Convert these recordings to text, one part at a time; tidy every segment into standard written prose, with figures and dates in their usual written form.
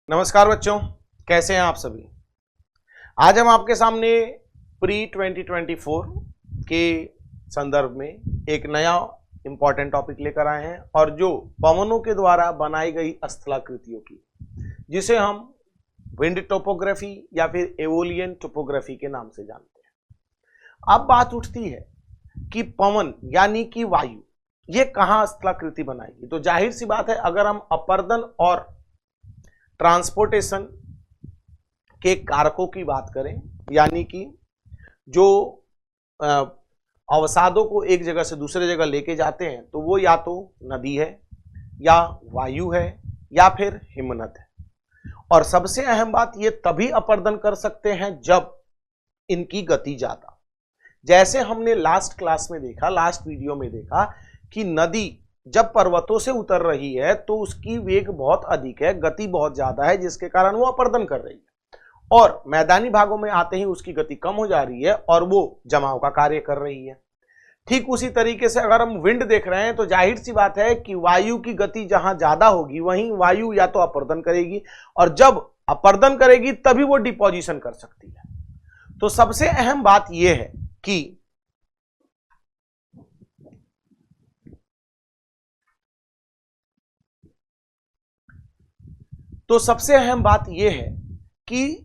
नमस्कार बच्चों, कैसे हैं आप सभी। आज हम आपके सामने प्री 2024 के संदर्भ में एक नया इंपॉर्टेंट टॉपिक लेकर आए हैं और जो पवनों के द्वारा बनाई गई स्थलाकृतियों की, जिसे हम विंड टोपोग्राफी या फिर एवोलियन टोपोग्राफी के नाम से जानते हैं। अब बात उठती है कि पवन यानी कि वायु ये कहाँ स्थलाकृति बनाएगी। तो जाहिर सी बात है, अगर हम अपर्दन और ट्रांसपोर्टेशन के कारकों की बात करें, यानी कि जो अवसादों को एक जगह से दूसरे जगह लेके जाते हैं, तो वो या तो नदी है या वायु है या फिर हिमनद है। और सबसे अहम बात, ये तभी अपर्दन कर सकते हैं जब इनकी गति ज्यादा, जैसे हमने लास्ट क्लास में देखा, लास्ट वीडियो में देखा कि नदी जब पर्वतों से उतर रही है तो उसकी वेग बहुत अधिक है, गति बहुत ज्यादा है, जिसके कारण वो अपर्दन कर रही है। और मैदानी भागों में आते ही उसकी गति कम हो जा रही है और वो जमाव का कार्य कर रही है। ठीक उसी तरीके से अगर हम विंड देख रहे हैं तो जाहिर सी बात है कि वायु की गति जहां ज्यादा होगी वहीं वायु या तो अपर्दन करेगी, और जब अपर्दन करेगी तभी वो डिपोजिशन कर सकती है। तो सबसे अहम बात यह है कि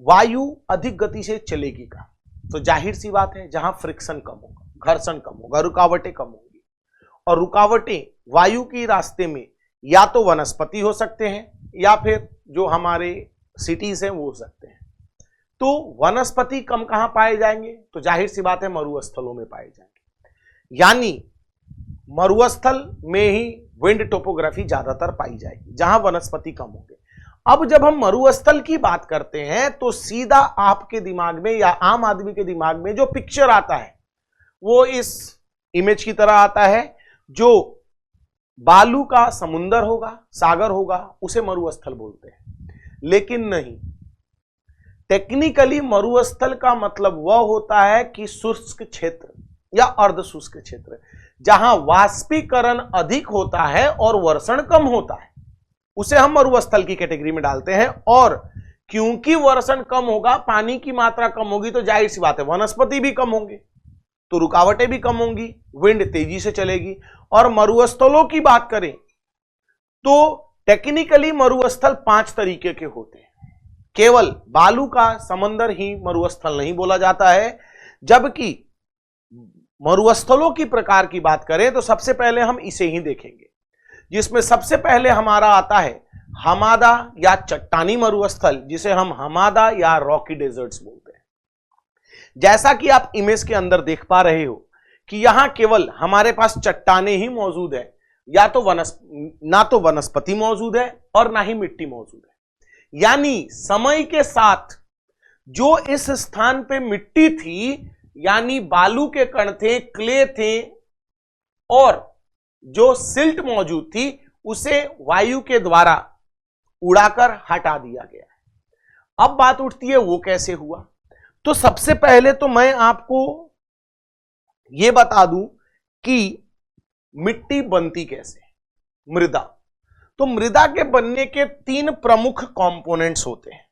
वायु अधिक गति से चलेगी का, तो जाहिर सी बात है जहां फ्रिक्शन कम होगा, घर्षण कम होगा, रुकावटें कम होंगी। और रुकावटें वायु के रास्ते में या तो वनस्पति हो सकते हैं या फिर जो हमारे सिटीज हैं वो हो सकते हैं। तो वनस्पति कम कहां पाए जाएंगे, तो जाहिर सी बात है मरुस्थलों में पाए जाएंगे, यानी मरुस्थल में ही विंड टोपोग्राफी ज्यादातर पाई जाएगी जहां वनस्पति कम होंगे। अब जब हम मरुस्थल की बात करते हैं तो सीधा आपके दिमाग में या आम आदमी के दिमाग में जो पिक्चर आता है वो इस इमेज की तरह आता है, जो बालू का समुंदर होगा, सागर होगा, उसे मरुस्थल बोलते हैं। लेकिन नहीं, टेक्निकली मरुस्थल का मतलब वह होता है कि शुष्क क्षेत्र या अर्ध शुष्क क्षेत्र, जहां वाष्पीकरण अधिक होता है और वर्षण कम होता है, उसे हम मरुस्थल की कैटेगरी में डालते हैं। और क्योंकि वर्षण कम होगा, पानी की मात्रा कम होगी, तो जाहिर सी बात है वनस्पति भी कम होंगे, तो रुकावटें भी कम होंगी, विंड तेजी से चलेगी। और मरुस्थलों की बात करें तो टेक्निकली मरुस्थल 5 तरीके के होते हैं। केवल बालू का समंदर ही मरुस्थल नहीं बोला जाता है, जबकि मरुस्थलों की प्रकार की बात करें तो सबसे पहले हम इसे ही देखेंगे, जिसमें सबसे पहले हमारा आता है हमादा या चट्टानी मरुस्थल, जिसे हम हमादा या रॉकी डेजर्ट्स बोलते हैं। जैसा कि आप इमेज के अंदर देख पा रहे हो कि यहां केवल हमारे पास चट्टाने ही मौजूद है, या तो ना तो वनस्पति मौजूद है और ना ही मिट्टी मौजूद है। यानी समय के साथ जो इस स्थान पे मिट्टी थी, यानी बालू के कण थे, क्ले थे, और जो सिल्ट मौजूद थी उसे वायु के द्वारा उड़ाकर हटा दिया गया है। अब बात उठती है वो कैसे हुआ। तो सबसे पहले तो मैं आपको यह बता दूं कि मिट्टी बनती कैसे, मृदा। तो मृदा के बनने के 3 प्रमुख कंपोनेंट्स होते हैं,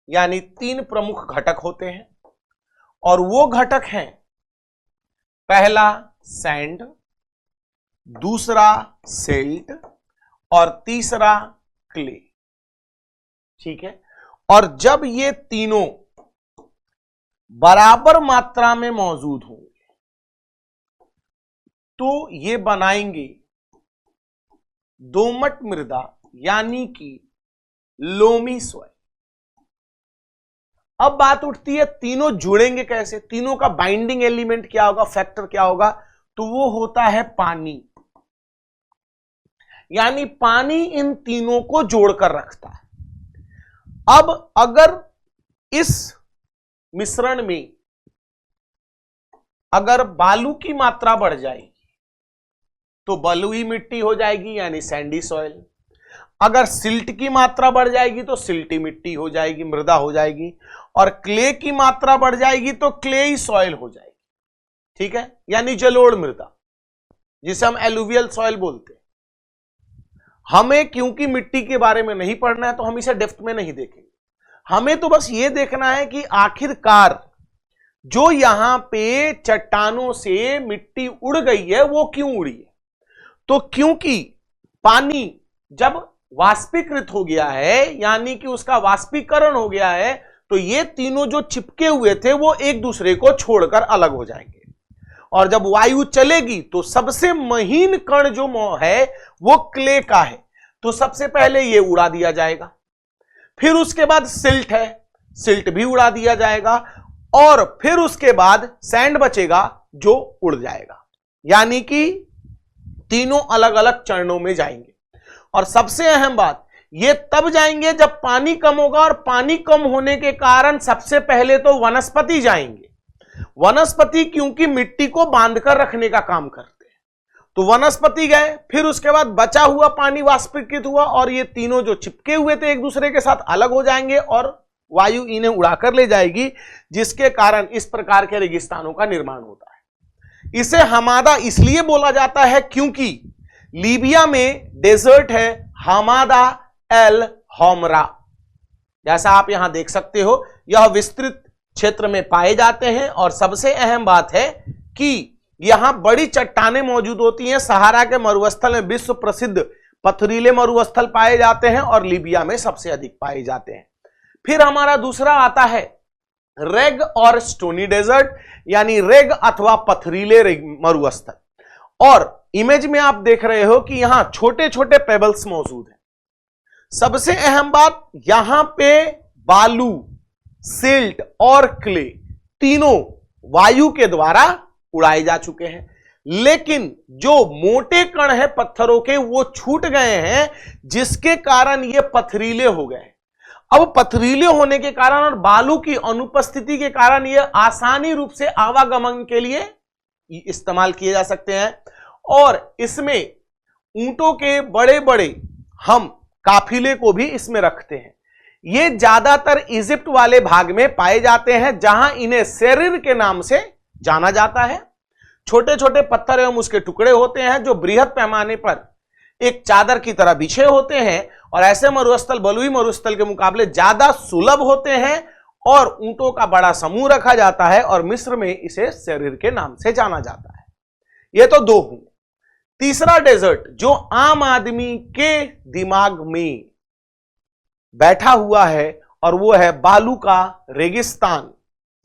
यानी 3 प्रमुख घटक होते हैं, और वो घटक हैं, पहला सैंड, दूसरा सिल्ट और तीसरा क्ले। ठीक है। और जब ये तीनों बराबर मात्रा में मौजूद होंगे तो ये बनाएंगे दोमट मृदा, यानी कि लोमी सॉइल। अब बात उठती है तीनों जुड़ेंगे कैसे, तीनों का बाइंडिंग एलिमेंट क्या होगा, फैक्टर क्या होगा, तो वो होता है पानी। यानी पानी इन तीनों को जोड़कर रखता है। अब अगर इस मिश्रण में अगर बालू की मात्रा बढ़ जाएगी तो बलुई मिट्टी हो जाएगी, यानी सैंडी सॉइल। अगर सिल्ट की मात्रा बढ़ जाएगी तो सिल्टी मिट्टी हो जाएगी, मृदा हो जाएगी। और क्ले की मात्रा बढ़ जाएगी तो क्लेई सॉइल हो जाएगी। ठीक है, यानी जलोढ़ मृदा, जिसे हम एलुवियल सॉइल बोलते हैं। हमें क्योंकि मिट्टी के बारे में नहीं पढ़ना है तो हम इसे डेप्थ में नहीं देखेंगे। हमें तो बस ये देखना है कि आखिरकार जो यहां पे चट्टानों से मिट्टी उड़ गई है वो क्यों उड़ी है। तो क्योंकि पानी जब वाष्पीकृत हो गया है, यानी कि उसका वाष्पीकरण हो गया है, तो ये तीनों जो चिपके हुए थे वो एक दूसरे को छोड़कर अलग हो जाएंगे। और जब वायु चलेगी तो सबसे महीन कण जो है वो क्ले का है, तो सबसे पहले ये उड़ा दिया जाएगा। फिर उसके बाद सिल्ट है, सिल्ट भी उड़ा दिया जाएगा, और फिर उसके बाद सैंड बचेगा जो उड़ जाएगा। यानी कि तीनों अलग अलग चरणों में जाएंगे। और सबसे अहम बात, ये तब जाएंगे जब पानी कम होगा, और पानी कम होने के कारण सबसे पहले तो वनस्पति जाएंगे। वनस्पति क्योंकि मिट्टी को बांधकर रखने का काम करते हैं, तो वनस्पति गए, फिर उसके बाद बचा हुआ पानी वाष्पीकृत हुआ, और ये तीनों जो चिपके हुए थे एक दूसरे के साथ अलग हो जाएंगे और वायु इन्हें उड़ाकर ले जाएगी, जिसके कारण इस प्रकार के रेगिस्तानों का निर्माण होता है। इसे हमादा इसलिए बोला जाता है क्योंकि लीबिया में डेजर्ट है हमादा एल होमरा, जैसा आप यहां देख सकते हो। यह विस्तृत क्षेत्र में पाए जाते हैं, और सबसे अहम बात है कि यहां बड़ी चट्टानें मौजूद होती हैं। सहारा के मरुस्थल में विश्व प्रसिद्ध पथरीले मरुस्थल पाए जाते हैं, और लीबिया में सबसे अधिक पाए जाते हैं। फिर हमारा दूसरा आता है रेग और स्टोनी डेजर्ट, यानी रेग अथवा पथरीले मरुस्थल। और इमेज में आप देख रहे हो कि यहां छोटे छोटे पेबल्स मौजूद हैं। सबसे अहम बात, यहां पे बालू, सिल्ट और क्ले तीनों वायु के द्वारा उड़ाए जा चुके हैं, लेकिन जो मोटे कण है पत्थरों के वो छूट गए हैं, जिसके कारण ये पथरीले हो गए। अब पथरीले होने के कारण और बालू की अनुपस्थिति के कारण ये आसानी रूप से आवागमन के लिए इस्तेमाल किए जा सकते हैं। और इसमें ऊंटों के बड़े बड़े हम काफिले को भी इसमें रखते हैं। ये ज्यादातर इजिप्ट वाले भाग में पाए जाते हैं, जहां इन्हें सेरिर के नाम से जाना जाता है। छोटे छोटे पत्थर एवं उसके टुकड़े होते हैं जो बृहद पैमाने पर एक चादर की तरह बिछे होते हैं, और ऐसे मरुस्थल बलुई मरुस्थल के मुकाबले ज्यादा सुलभ होते हैं, और ऊंटों का बड़ा समूह रखा जाता है, और मिस्र में इसे सेरिर के नाम से जाना जाता है। ये तो दो हुए। तीसरा डेजर्ट जो आम आदमी के दिमाग में बैठा हुआ है, और वो है बालू का रेगिस्तान,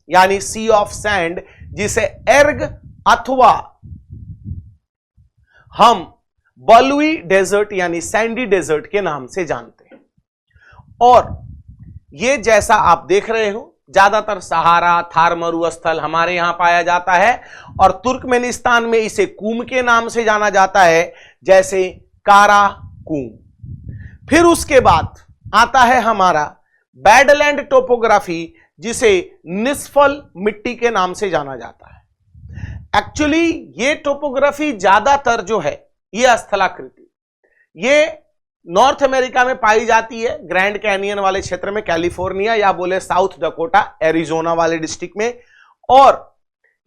यानी सी ऑफ सैंड, जिसे एर्ग अथवा हम बलुई डेजर्ट यानी सैंडी डेजर्ट के नाम से जानते हैं। और ये जैसा आप देख रहे हो, ज्यादातर सहारा, थार मरुस्थल हमारे यहां पाया जाता है, और तुर्कमेनिस्तान में इसे कूम के नाम से जाना जाता है, जैसे कारा कूम। फिर उसके बाद आता है हमारा बैडलैंड टोपोग्राफी, जिसे निस्फल मिट्टी के नाम से जाना जाता है। एक्चुअली ये टोपोग्राफी ज्यादातर जो है ये स्थलाकृति, ये नॉर्थ अमेरिका में पाई जाती है, ग्रैंड कैनियन वाले क्षेत्र में, कैलिफोर्निया या बोले साउथ डकोटा, एरिजोना वाले डिस्ट्रिक्ट में। और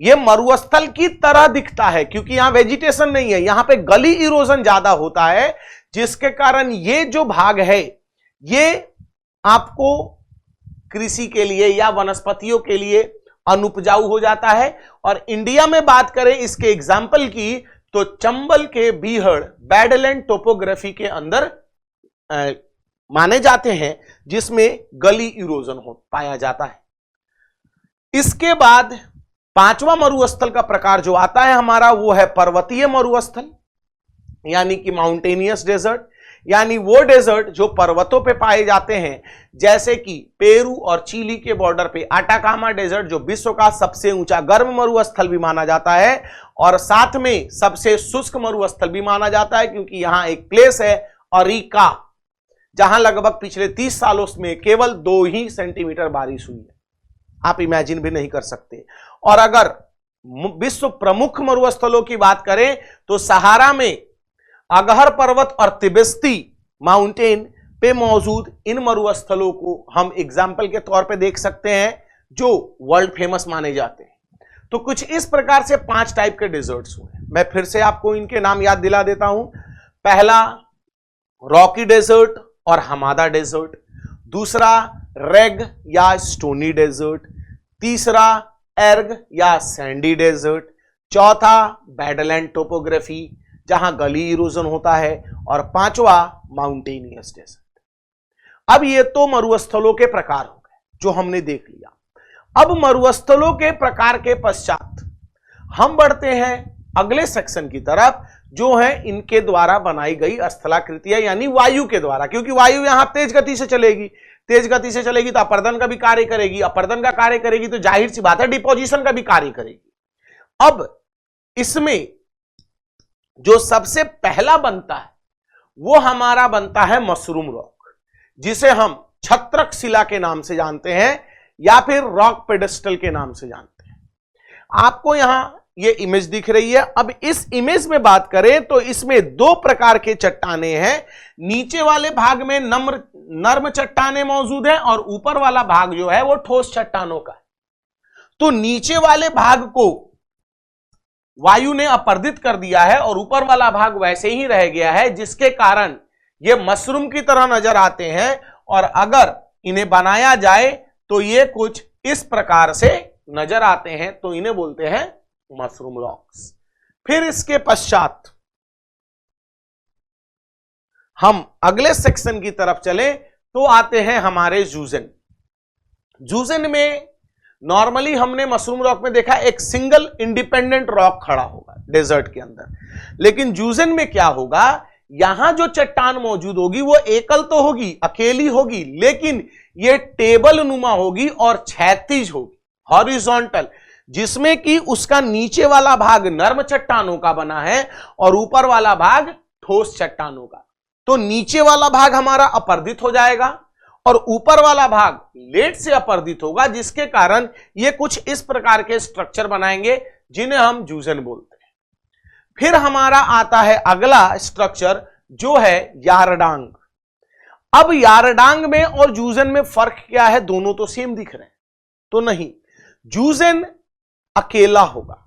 ये मरुस्थल की तरह दिखता है क्योंकि यहां वेजिटेशन नहीं है, यहां पे गली इरोजन ज्यादा होता है, जिसके कारण ये जो भाग है ये आपको कृषि के लिए या वनस्पतियों के लिए अनुपजाऊ हो जाता है। और इंडिया में बात करें इसके एग्जाम्पल की, तो चंबल के बीहड़ बैडलैंड टोपोग्राफी के अंदर माने जाते हैं, जिसमें गली इरोजन हो पाया जाता है। इसके बाद पांचवा मरुस्थल का प्रकार जो आता है हमारा, वो है पर्वतीय मरुस्थल, यानी कि माउंटेनियस डेजर्ट, यानी वो डेजर्ट जो पर्वतों पे पाए जाते हैं, जैसे कि पेरू और चिली के बॉर्डर पे अटाकामा डेजर्ट, जो विश्व का सबसे ऊंचा गर्म मरुस्थल भी माना जाता है, और साथ में सबसे शुष्क मरुस्थल भी माना जाता है, क्योंकि यहां एक प्लेस है अरीका, जहां लगभग पिछले 30 सालों में केवल 2 ही सेंटीमीटर बारिश हुई है। आप इमेजिन भी नहीं कर सकते। और अगर विश्व प्रमुख मरुस्थलों की बात करें तो सहारा में अगहर पर्वत और तिबेस्ती माउंटेन पे मौजूद इन मरुस्थलों को हम एग्जाम्पल के तौर पे देख सकते हैं, जो वर्ल्ड फेमस माने जाते हैं। तो कुछ इस प्रकार से 5 टाइप के डेजर्ट्स हुए। मैं फिर से आपको इनके नाम याद दिला देता हूं। पहला रॉकी डेजर्ट और हमादा डेजर्ट, दूसरा रेग या स्टोनी डेजर्ट, तीसरा एर्ग या सैंडी डेजर्ट, चौथा बैडलैंड टोपोग्राफी जहां गली इरोजन होता है, और पांचवा माउंटेनियस डेजर्ट। अब ये तो मरुस्थलों के प्रकार हो गए जो हमने देख लिया। अब मरुस्थलों के प्रकार के पश्चात हम बढ़ते हैं अगले सेक्शन की तरफ, जो है इनके द्वारा बनाई गई स्थलाकृतियां, यानी वायु के द्वारा, क्योंकि वायु यहां तेज गति से चलेगी, तेज गति से चलेगी तो अपर्दन का भी कार्य करेगी, अपर्दन का कार्य करेगी तो जाहिर सी बात है डिपोजिशन का भी कार्य करेगी। अब इसमें जो सबसे पहला बनता है वो हमारा बनता है मशरूम रॉक, जिसे हम छत्रक शिला के नाम से जानते हैं या फिर रॉक पेडेस्टल के नाम से जानते हैं। आपको यहां ये इमेज दिख रही है। अब इस इमेज में बात करें तो इसमें दो प्रकार के चट्टाने हैं। नीचे वाले भाग में नर्म चट्टाने मौजूद हैं और ऊपर वाला भाग जो है वो ठोस चट्टानों का है। तो नीचे वाले भाग को वायु ने अपर्दित कर दिया है और ऊपर वाला भाग वैसे ही रह गया है, जिसके कारण ये मशरूम की तरह नजर आते हैं। और अगर इन्हें बनाया जाए तो ये कुछ इस प्रकार से नजर आते हैं, तो इन्हें बोलते हैं मशरूम रॉक्स। फिर इसके पश्चात हम अगले सेक्शन की तरफ चले तो आते हैं हमारे जूजन। जूजन में नॉर्मली हमने मशरूम रॉक में देखा एक सिंगल इंडिपेंडेंट रॉक खड़ा होगा डेजर्ट के अंदर, लेकिन जूजन में क्या होगा, यहां जो चट्टान मौजूद होगी वो एकल तो होगी, अकेली होगी, लेकिन ये टेबल नुमा होगी और क्षैतिज होगी, हॉरिजॉन्टल, जिसमें कि उसका नीचे वाला भाग नर्म चट्टानों का बना है और ऊपर वाला भाग ठोस चट्टानों का। तो नीचे वाला भाग हमारा अपर्दित हो जाएगा और ऊपर वाला भाग लेट से अपर्दित होगा, जिसके कारण ये कुछ इस प्रकार के स्ट्रक्चर बनाएंगे जिन्हें हम जूजन बोलते हैं। फिर हमारा आता है अगला स्ट्रक्चर जो है यारडांग। अब यारडांग में और जूजन में फर्क क्या है, दोनों तो सेम दिख रहे हैं? तो नहीं, जूजन अकेला होगा।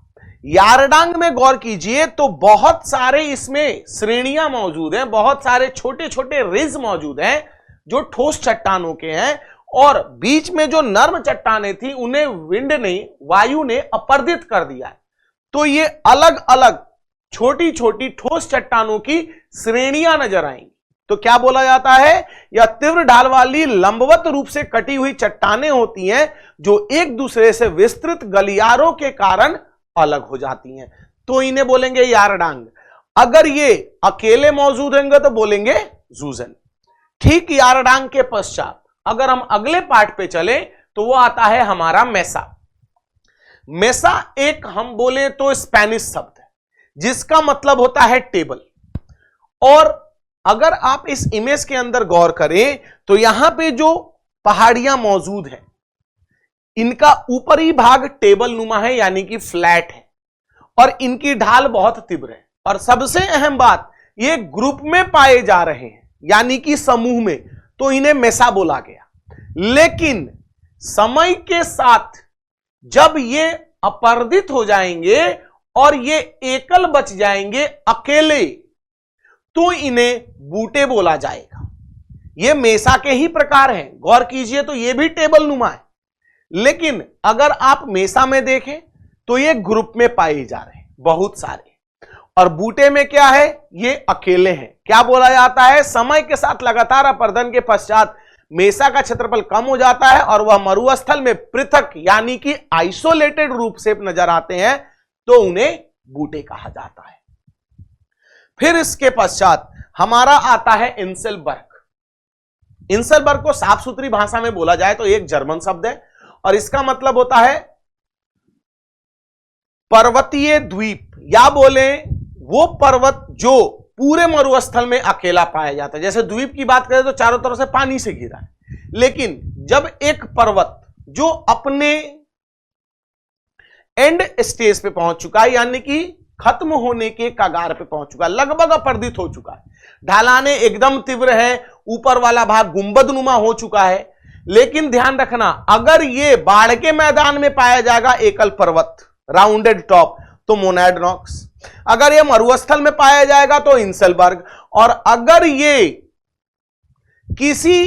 यारडांग में गौर कीजिए तो बहुत सारे इसमें श्रेणियां मौजूद हैं, बहुत सारे छोटे छोटे रिज मौजूद हैं जो ठोस चट्टानों के हैं, और बीच में जो नर्म चट्टानें थी उन्हें विंड ने, वायु ने अपर्दित कर दिया है। तो ये अलग अलग छोटी छोटी ठोस चट्टानों की श्रेणियां नजर आएंगी। तो क्या बोला जाता है, यह तीव्र ढाल वाली लंबवत रूप से कटी हुई चट्टानें होती हैं जो एक दूसरे से विस्तृत गलियारों के कारण अलग हो जाती हैं, तो इन्हें बोलेंगे यारडांग। अगर ये अकेले मौजूद होंगे तो बोलेंगे जूजन। ठीक यारडांग के पश्चात अगर हम अगले पार्ट पे चले तो वो आता है हमारा मेसा। मेसा एक हम बोले तो स्पेनिश शब्द है जिसका मतलब होता है टेबल। और अगर आप इस इमेज के अंदर गौर करें तो यहां पे जो पहाड़ियां मौजूद हैं इनका ऊपरी भाग टेबल नुमा है, यानी कि फ्लैट है, और इनकी ढाल बहुत तीव्र है। और सबसे अहम बात, ये ग्रुप में पाए जा रहे हैं, यानी कि समूह में, तो इन्हें मेसा बोला गया। लेकिन समय के साथ जब ये अपर्दित हो जाएंगे और ये एकल बच जाएंगे, अकेले, तो इन्हें बूटे बोला जाएगा। ये मेसा के ही प्रकार हैं। गौर कीजिए तो ये भी टेबल नुमा है, लेकिन अगर आप मेसा में देखें तो ये ग्रुप में पाए जा रहे हैं बहुत सारे, और बूटे में क्या है, ये अकेले हैं। क्या बोला जाता है, समय के साथ लगातार अपर्दन के पश्चात मेसा का क्षेत्रफल कम हो जाता है और वह मरुस्थल में पृथक यानी कि आइसोलेटेड रूप से नजर आते हैं, तो उन्हें बूटे कहा जाता है। फिर इसके पश्चात हमारा आता है इंसेलबर्ग। इंसेलबर्ग को साफ सुथरी भाषा में बोला जाए तो एक जर्मन शब्द है और इसका मतलब होता है पर्वतीय द्वीप, या बोले वो पर्वत जो पूरे मरुस्थल में अकेला पाया जाता है। जैसे द्वीप की बात करें तो चारों तरफ से पानी से घिरा है, लेकिन जब एक पर्वत जो अपने एंड स्टेज पे पहुंच चुका है, यानी कि खत्म होने के कगार पे पहुंच चुका है, लगभग अपर्दित हो चुका है, ढलाने एकदम तीव्र है, ऊपर वाला भाग गुंबदनुमा हो चुका है, लेकिन ध्यान रखना, अगर ये बाढ़ के मैदान में पाया जाएगा एकल पर्वत राउंडेड टॉप, तो मोनैडनॉक्स। अगर ये मरुस्थल में पाया जाएगा तो इंसेलबर्ग, और अगर ये किसी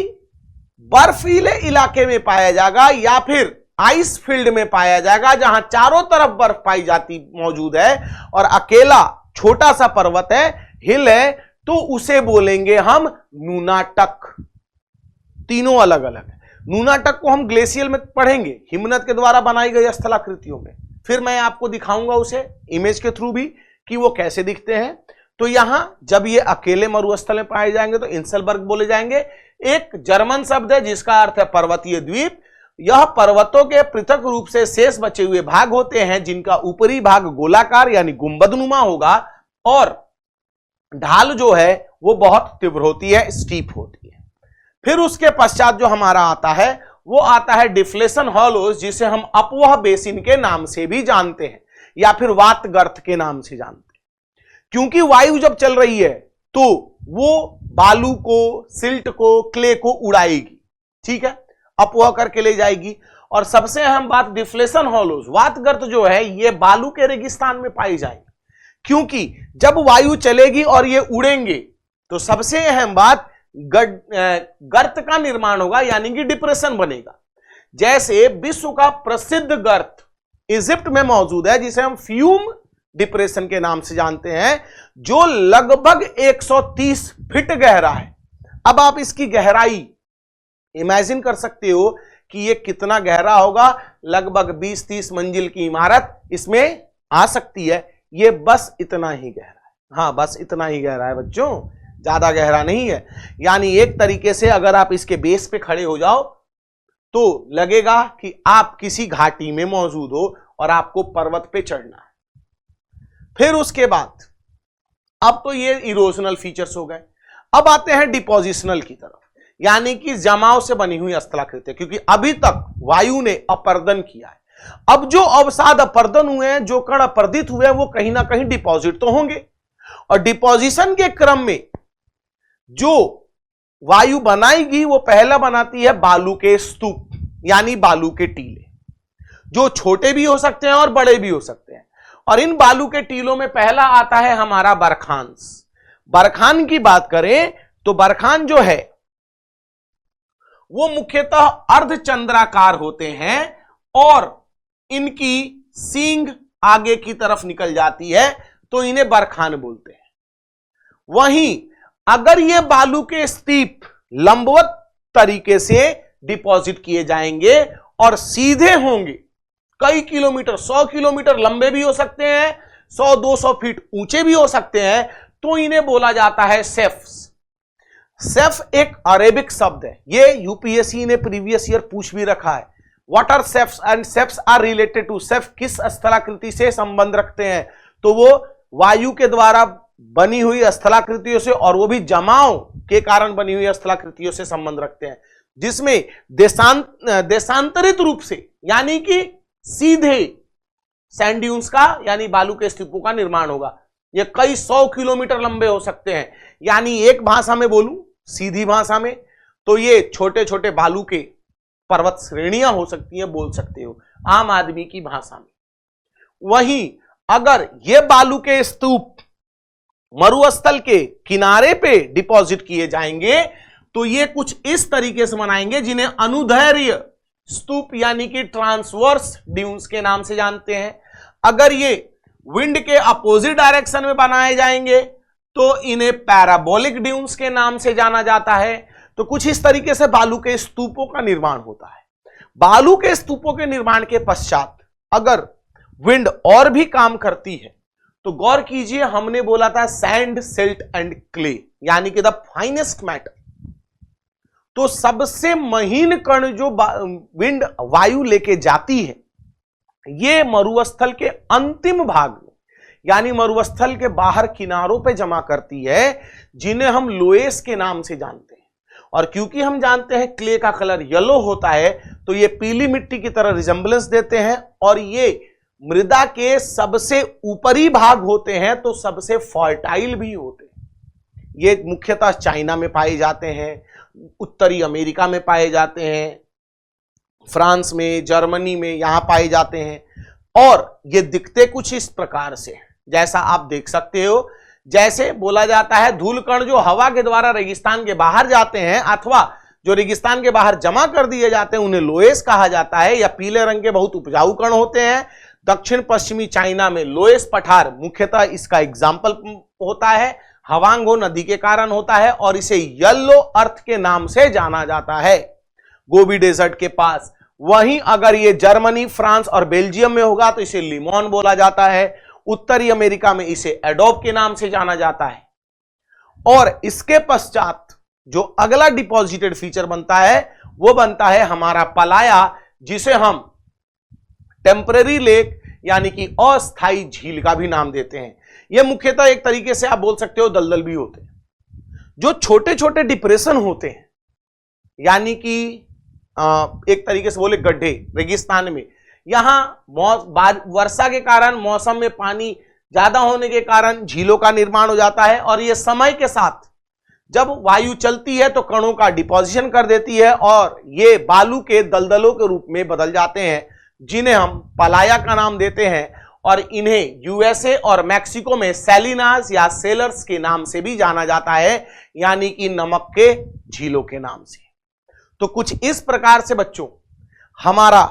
बर्फीले इलाके में पाया जाएगा या फिर आइस फील्ड में पाया जाएगा जहां चारों तरफ बर्फ पाई जाती मौजूद है और अकेला छोटा सा पर्वत है, हिल है, तो उसे बोलेंगे हम नूनाटक। तीनों अलग अलग है। नूनाटक को हम ग्लेशियल में पढ़ेंगे, हिमनद के द्वारा बनाई गई स्थलाकृतियों में। फिर मैं आपको दिखाऊंगा उसे इमेज के थ्रू भी कि वो कैसे दिखते हैं। तो यहां जब ये अकेले मरुस्थल में पाए जाएंगे तो इंसलबर्ग बोले जाएंगे। एक जर्मन शब्द है जिसका अर्थ है पर्वतीय द्वीप। यह पर्वतों के पृथक रूप से शेष बचे हुए भाग होते हैं जिनका ऊपरी भाग गोलाकार यानी गुंबदनुमा होगा और ढाल जो है वो बहुत तीव्र होती है, स्टीप होती है। फिर उसके पश्चात जो हमारा आता है वो आता है डिफ्लेशन हॉलोज, जिसे हम अपवह बेसिन के नाम से भी जानते हैं या फिर वात गर्त के नाम से जानते हैं। क्योंकि वायु जब चल रही है तो वो बालू को, सिल्ट को, क्ले को उड़ाएगी, ठीक है, अपवह करके ले जाएगी। और सबसे अहम बात डिफ्लेशन हॉलोज, वात गर्त जो है ये बालू के रेगिस्तान में पाई जाएगी। क्योंकि जब वायु चलेगी और ये उड़ेंगे तो सबसे अहम बात गर्त का निर्माण होगा यानी कि डिप्रेशन बनेगा। जैसे विश्व का प्रसिद्ध गर्त इजिप्ट में मौजूद है जिसे हम फ्यूम डिप्रेशन के नाम से जानते हैं, जो लगभग 130 फीट गहरा है। अब आप इसकी गहराई इमेजिन कर सकते हो कि ये कितना गहरा होगा। लगभग 20-30 मंजिल की इमारत इसमें आ सकती है। ये बस इतना ही गहरा है, हाँ बस इतना ही गहरा है बच्चों, ज्यादा गहरा नहीं है। यानी एक तरीके से अगर आप इसके बेस पे खड़े हो जाओ तो लगेगा कि आप किसी घाटी में मौजूद हो और आपको पर्वत पे चढ़ना है। फिर उसके बाद अब तो ये इरोजनल फीचर्स हो गए। अब आते हैं डिपोजिशनल की तरफ, यानी कि जमाव से बनी हुई स्थलाकृति। क्योंकि अभी तक वायु ने अपर्दन किया है, अब जो अवसाद अपर्दन हुए हैं, जो कण अपर्दित हुए हैं, वो कहीं ना कहीं डिपॉजिट तो होंगे। और डिपोजिशन के क्रम में जो वायु बनाएगी वो पहला बनाती है बालू के स्तूप यानी बालू के टीले, जो छोटे भी हो सकते हैं और बड़े भी हो सकते हैं। और इन बालू के टीलों में पहला आता है हमारा बरखांस। बरखान की बात करें तो बरखान जो है वो मुख्यतः अर्धचंद्राकार होते हैं और इनकी सींग आगे की तरफ निकल जाती है तो इन्हें बरखान बोलते हैं। वहीं अगर ये बालू के स्तूप लंबवत तरीके से डिपॉजिट किए जाएंगे और सीधे होंगे, कई किलोमीटर, 100 किलोमीटर लंबे भी हो सकते हैं, 100-200 फीट ऊंचे भी हो सकते हैं, तो इन्हें बोला जाता है सेफ्स। सेफ एक अरेबिक शब्द है, ये यूपीएससी ने प्रीवियस ईयर पूछ भी रखा है। What are safes and safes are related to, safe किस स्थलाकृति से संबंध रखते हैं? तो वो वायु के द्वारा बनी हुई स्थलाकृतियों से और वो भी जमाव के कारण बनी हुई स्थलाकृतियों से संबंध रखते हैं, जिसमें देशांतरित रूप से यानी कि सीधे सैंड ड्यून्स का यानी बालू के स्तूपों का निर्माण होगा। ये कई 100 किलोमीटर लंबे हो सकते हैं। यानी एक भाषा में बोलूं, सीधी भाषा में, तो ये छोटे छोटे बालू के पर्वत श्रेणियां हो सकती हैं, बोल सकते हो आम आदमी की भाषा में। वहीं अगर ये बालू के स्तूप मरुस्थल के किनारे पे डिपॉजिट किए जाएंगे तो ये कुछ इस तरीके से बनाएंगे जिन्हें अनुदैर्घ्य स्तूप यानी कि ट्रांसवर्स ड्यून्स के नाम से जानते हैं। अगर ये विंड के अपोजिट डायरेक्शन में बनाए जाएंगे तो इन्हें पैराबोलिक ड्यून्स के नाम से जाना जाता है। तो कुछ इस तरीके से बालू के स्तूपों का निर्माण होता है। बालू के स्तूपों के निर्माण के पश्चात अगर विंड और भी काम करती है तो गौर कीजिए, हमने बोला था सैंड, सिल्ट एंड क्ले यानी कि द फाइनेस्ट मैटर। तो सबसे महीन कण जो विंड वायु लेके जाती है ये मरुस्थल के अंतिम भाग में यानी मरुस्थल के बाहर किनारों पे जमा करती है, जिन्हें हम लोएस के नाम से जानते हैं। और क्योंकि हम जानते हैं क्ले का कलर येलो होता है तो ये पीली मिट्टी की तरह रिजेंबलेंस देते हैं और ये मृदा के सबसे ऊपरी भाग होते हैं तो सबसे फर्टाइल भी होते हैं। ये मुख्यतः चाइना में पाए जाते हैं, उत्तरी अमेरिका में पाए जाते हैं, फ्रांस में, जर्मनी में यहां पाए जाते हैं। और ये दिखते कुछ इस प्रकार से, जैसा आप देख सकते हो जैसे बोला जाता है धूल कण जो हवा के द्वारा रेगिस्तान के बाहर जाते हैं अथवा जो रेगिस्तान के बाहर जमा कर दिए जाते हैं उन्हें लोएस कहा जाता है, या पीले रंग के बहुत उपजाऊ कण होते हैं। दक्षिण पश्चिमी चाइना में लोएस पठार मुख्यतः इसका एग्जाम्पल होता है, हवांगो नदी के कारण होता है और इसे येलो अर्थ के नाम से जाना जाता है गोबी डेजर्ट के पास। वहीं अगर ये जर्मनी, फ्रांस और बेल्जियम में होगा तो इसे लिमोन बोला जाता है। उत्तरी अमेरिका में इसे एडोब के नाम से जाना जाता है। और इसके पश्चात जो अगला डिपॉजिटेड फीचर बनता है वो बनता है हमारा पलाया, जिसे हम टेम्परेरी लेक यानी कि अस्थायी झील का भी नाम देते हैं। यह मुख्यतः एक तरीके से आप बोल सकते हो दलदल भी होते हैं। जो छोटे छोटे डिप्रेशन होते हैं यानी कि एक तरीके से बोले गड्ढे रेगिस्तान में, यहां वर्षा के कारण मौसम में पानी ज्यादा होने के कारण झीलों का निर्माण हो जाता है और यह समय के साथ जब वायु चलती है तो कणों का डिपोजिशन कर देती है और ये बालू के दलदलों के रूप में बदल जाते हैं, जिन्हें हम पलाया का नाम देते हैं। और इन्हें यूएसए और मैक्सिको में सैलिनास या सेलर्स के नाम से भी जाना जाता है, यानी कि नमक के झीलों के नाम से। तो कुछ इस प्रकार से बच्चों हमारा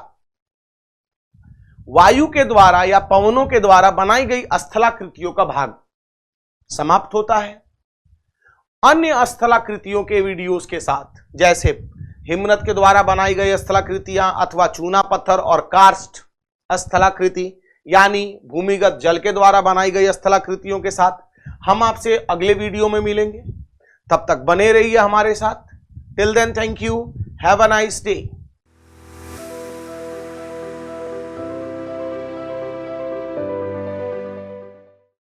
वायु के द्वारा या पवनों के द्वारा बनाई गई स्थलाकृतियों का भाग समाप्त होता है। अन्य स्थलाकृतियों के वीडियोस के साथ, जैसे हिमनद के द्वारा बनाई गई स्थलाकृतियां अथवा चूना पत्थर और कार्स्ट स्थलाकृति यानी भूमिगत जल के द्वारा बनाई गई स्थलाकृतियों के साथ, हम आपसे अगले वीडियो में मिलेंगे। तब तक बने रहिए हमारे साथ। Till then, thank you, have a nice day.